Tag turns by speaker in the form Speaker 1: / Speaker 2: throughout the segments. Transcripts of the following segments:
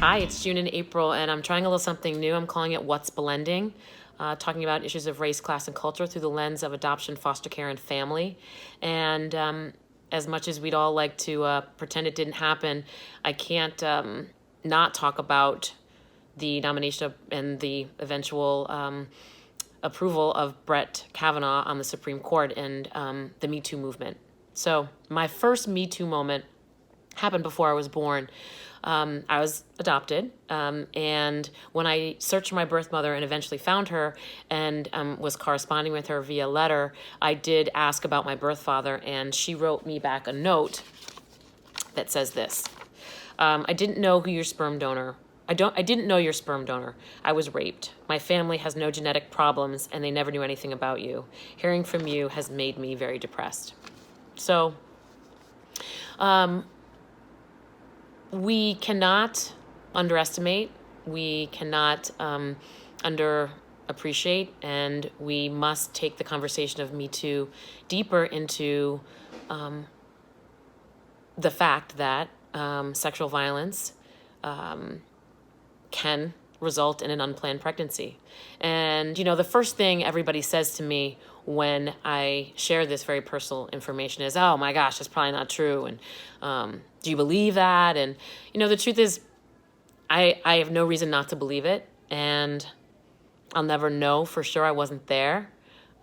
Speaker 1: Hi, it's June and April, and I'm trying a little something new. I'm calling it What's Blending, talking about issues of race, class, and culture through the lens of adoption, foster care, and family. And as much as we'd all like to pretend it didn't happen, I can't not talk about the nomination and the eventual approval of Brett Kavanaugh on the Supreme Court and the Me Too movement. So my first Me Too moment happened before I was born. I was adopted, and when I searched for my birth mother and eventually found her and was corresponding with her via letter, I did ask about my birth father, and she wrote me back a note that says this. I didn't know who your sperm donor. I didn't know your sperm donor. I was raped. My family has no genetic problems, and they never knew anything about you. Hearing from you has made me very depressed. So, we cannot underestimate, we cannot underappreciate, and we must take the conversation of Me Too deeper into the fact that sexual violence can result in an unplanned pregnancy. And, you know, the first thing everybody says to me when I share this very personal information is, oh my gosh, that's probably not true. And do you believe that? And, you know, the truth is, I have no reason not to believe it. And I'll never know for sure. I wasn't there.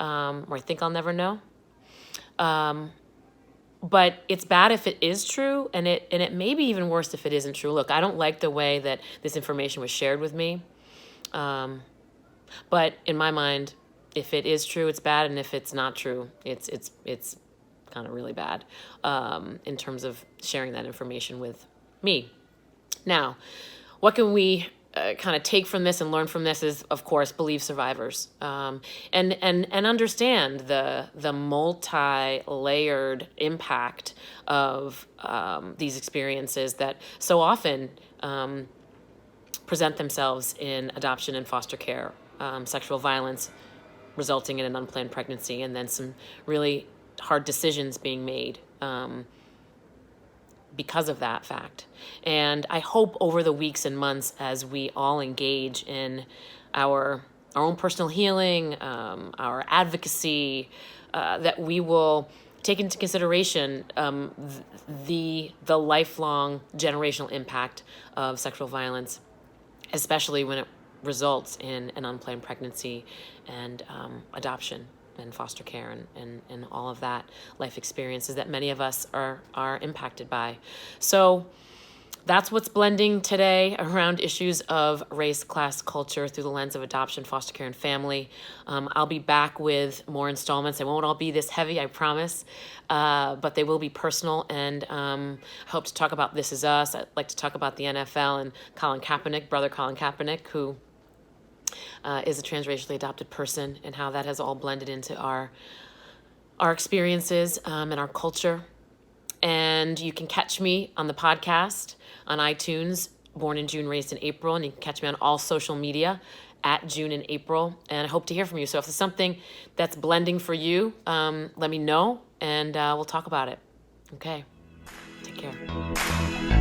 Speaker 1: Or I think I'll never know. But it's bad if it is true, and it may be even worse if it isn't true. Look, I don't like the way that this information was shared with me. But in my mind, if it is true, it's bad, and if it's not true, it's kind of really bad in terms of sharing that information with me. Now, what can we kind of take from this and learn from this is, of course, believe survivors and understand the multi-layered impact of these experiences that so often present themselves in adoption and foster care, sexual violence resulting in an unplanned pregnancy, and then some really hard decisions being made because of that fact. And I hope over the weeks and months as we all engage in our own personal healing, our advocacy, that we will take into consideration the lifelong generational impact of sexual violence, especially when it results in an unplanned pregnancy and adoption and foster care and all of that life experiences that many of us are impacted by. So that's what's blending today around issues of race, class, culture through the lens of adoption, foster care, and family. I'll be back with more installments. They won't all be this heavy, I promise, but they will be personal, and I hope to talk about This Is Us. I'd like to talk about the NFL and Colin Kaepernick, brother Colin Kaepernick, who is a transracially adopted person, and how that has all blended into our experiences and our culture. And you can catch me on the podcast on iTunes, Born in June, Raised in April, and you can catch me on all social media at June and April, and I hope to hear from you. So if there's something that's blending for you, let me know, and we'll talk about it. Okay, take care.